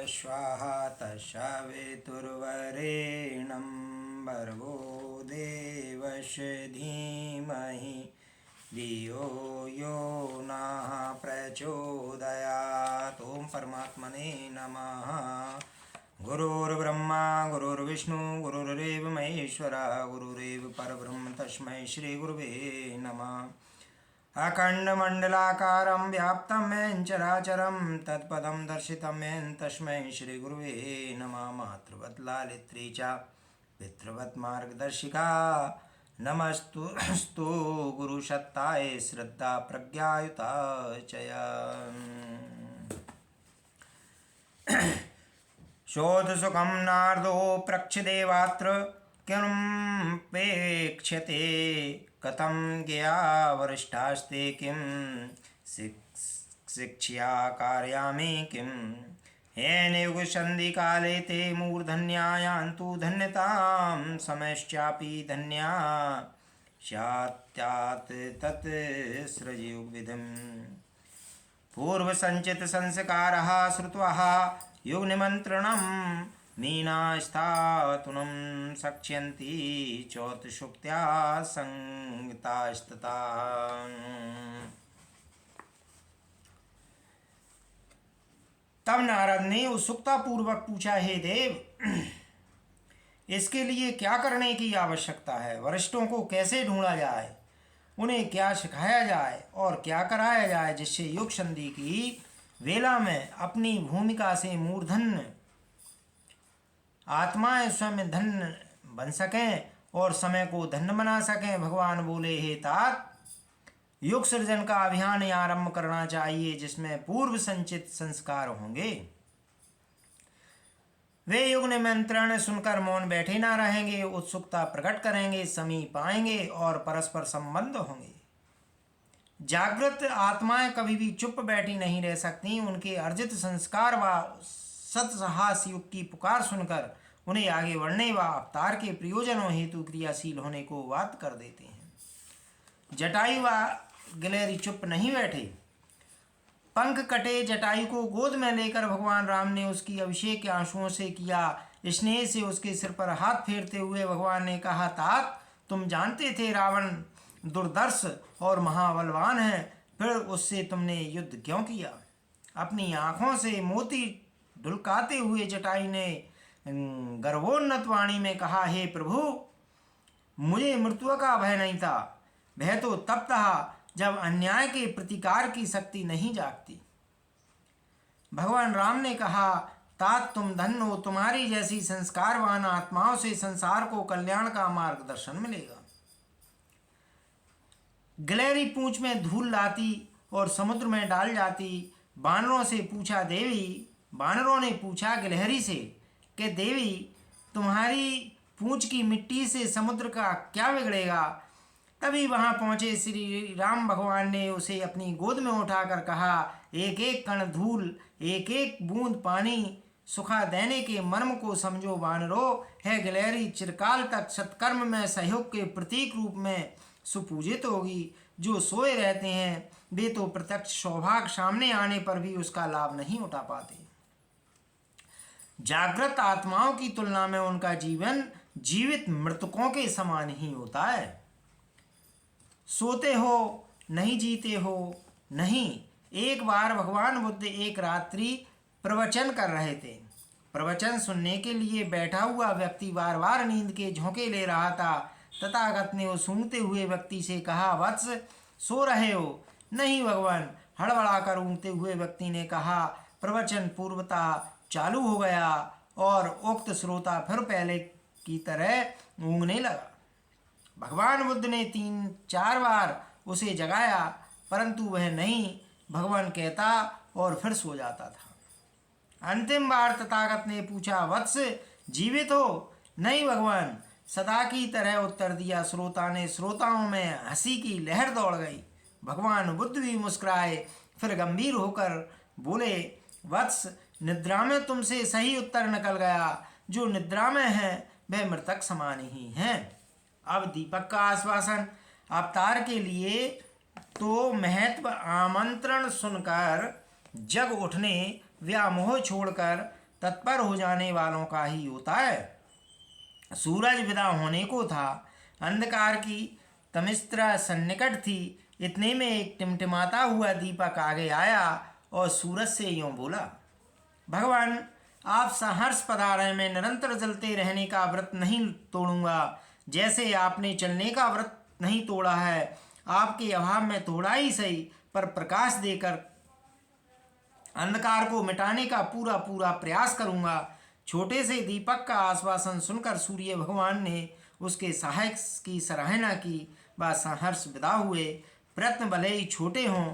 स्वाहा तस्सवितुर्वरेण्यं भर्गो देवस्य धीमहि धियो यो नः प्रचोदयात्। ओम परमात्मने नमः। गुरुर्ब्रह्मा गुरुर्विष्णु गुरुरेव महेश्वरः गुरुरेव परब्रह्म तस्मै श्री गुरुवे नमः। अखण्डमण्डलाकारं व्याप्तं येन चराचरं तत्पदं दर्शितं येन तस्मै श्रीगुरुवे नमः। मातृवत् लालित्री च पितृवत् मार्गदर्शिका नमस्तु गुरुसत्ताय श्रद्धा प्रज्ञायुता च। शोधसुखं नारदो प्रक्षदेवात्र किमुपेक्ष्यते कथं ज्ञेया वरिष्ठास्ते किं शिक्ष्या कारयामि किं। येन युगसन्धिकाले ते मूर्धन्या यान्तु धन्यतां समयश्चापि धन्या स्यात् तत् सृजयुगविधिम्। पूर्वसञ्चितसंस्कारः श्रुत्वा युगनिमन्त्रणं मीनास्थातुनं सक्ष्यन्ति चौतशुक्त्या संगतास्तता। तब नारद ने उत्सुकता पूर्वक पूछा, हे देव, इसके लिए क्या करने की आवश्यकता है? वरिष्ठों को कैसे ढूंढा जाए, उन्हें क्या सिखाया जाए और क्या कराया जाए जिससे युग संधि की वेला में अपनी भूमिका से मूर्धन्य आत्माएं स्वयं धन्य बन सकें और समय को धन्य बना सकें। भगवान बोले, हे तात, युग सृजन का अभियान आरंभ करना चाहिए जिसमें पूर्व संचित संस्कार होंगे। वे युग निमंत्रण सुनकर मौन बैठे ना रहेंगे, उत्सुकता प्रकट करेंगे, समीप आएंगे और परस्पर संबंध होंगे। जागृत आत्माएं कभी भी चुप बैठी नहीं रह सकती। उनके अर्जित संस्कार व सत्साहस युग की पुकार सुनकर उन्हें आगे बढ़ने व अवतार के प्रयोजनों हेतु क्रियाशील होने को बाध्य कर देते हैं। जटायु व गिलहरी चुप नहीं बैठे। पंख कटे जटायु को गोद में लेकर भगवान राम ने उसकी अभिषेक आंसुओं से किया। स्नेह से उसके सिर पर हाथ फेरते हुए भगवान ने कहा, तात, तुम जानते थे रावण दुर्धर्ष और महाबलवान है, फिर उससे तुमने युद्ध क्यों किया? अपनी आंखों से मोती ढुलकाते हुए जटायु ने गर्वोन्नत वाणी में कहा, हे प्रभु, मुझे मृत्यु का भय नहीं था। भय तो तब था जब अन्याय के प्रतिकार की शक्ति नहीं जागती। भगवान राम ने कहा, तात, तुम धन्य हो, तुम्हारी जैसी संस्कारवान आत्माओं से संसार को कल्याण का मार्गदर्शन मिलेगा। गिलहरी पूंछ में धूल लाती और समुद्र में डाल जाती। बानरों ने पूछा गिलहरी से कि देवी, तुम्हारी पूंछ की मिट्टी से समुद्र का क्या बिगड़ेगा? तभी वहां पहुंचे श्री राम भगवान ने उसे अपनी गोद में उठाकर कहा, एक एक कण धूल, एक एक बूंद पानी सुखा देने के मर्म को समझो बानरों। है गिलहरी चिरकाल तक सत्कर्म में सहयोग के प्रतीक रूप में सुपूजित होगी। जो सोए रहते हैं वे तो प्रत्यक्ष सौभाग्य सामने आने पर भी उसका लाभ नहीं उठा पाते। जागृत आत्माओं की तुलना में उनका जीवन जीवित मृतकों के समान ही होता है। सोते हो नहीं, जीते हो नहीं। एक बार भगवान बुद्ध एक रात्रि प्रवचन कर रहे थे। प्रवचन सुनने के लिए बैठा हुआ व्यक्ति बार बार नींद के झोंके ले रहा था। तथागत ने उस सूंघते हुए व्यक्ति से कहा, वत्स, सो रहे हो? नहीं भगवान, हड़बड़ाकर ऊँगते हुए व्यक्ति ने कहा। प्रवचन पूर्वतः चालू हो गया और उक्त श्रोता फिर पहले की तरह ऊँगने लगा। भगवान बुद्ध ने 3-4 बार उसे जगाया, परंतु वह नहीं भगवान कहता और फिर सो जाता था। अंतिम बार तथागत ने पूछा, वत्स, जीवित हो? नहीं भगवान, सदा की तरह उत्तर दिया। श्रोता ने श्रोताओं में हंसी की लहर दौड़ गई। भगवान बुद्ध भी मुस्कुराए, फिर गंभीर होकर बोले, वत्स, निद्रा में तुमसे सही उत्तर निकल गया। जो निद्रा में है वह मृतक समान ही हैं। अब दीपक का आश्वासन। अवतार के लिए तो महत्व आमंत्रण सुनकर जग उठने, व्यामोह छोड़कर तत्पर हो जाने वालों का ही होता है। सूरज विदा होने को था, अंधकार की तमिस्त्रा सन्निकट थी। इतने में एक टिमटिमाता हुआ दीपक आगे आया और सूरज से यूं बोला, भगवान, आप सहर्ष पधारें। मैं निरंतर जलते रहने का व्रत नहीं तोड़ूंगा, जैसे आपने चलने का व्रत नहीं तोड़ा है। आपके अभाव में थोड़ा ही सही, पर प्रकाश देकर अंधकार को मिटाने का पूरा पूरा प्रयास करूंगा। छोटे से दीपक का आश्वासन सुनकर सूर्य भगवान ने उसके सहायक की सराहना की। वह सहर्ष विदा हुए। प्रयत्न भले ही छोटे हों,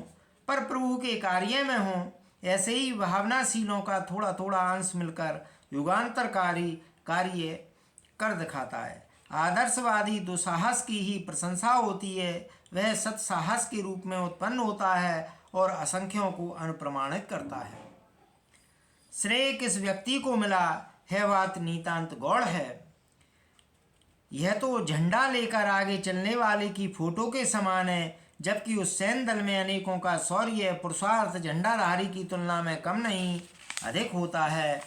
पर प्रभु के कार्य में हों। ऐसे ही भावनाशीलों का थोड़ा थोड़ा अंश मिलकर युगांतरकारी कार्य कर दिखाता है। आदर्शवादी दुस्साहस की ही प्रशंसा होती है। वह सत्साहस के रूप में उत्पन्न होता है और असंख्यों को अनुप्रमाणित करता है। श्रेय किस व्यक्ति को मिला है, बात नितांत गौड़ है। यह तो झंडा लेकर आगे चलने वाले की फोटो के समान है, जबकि उस सैन्य दल में अनेकों का शौर्य पुरुषार्थ झंडाधारी की तुलना में कम नहीं अधिक होता है।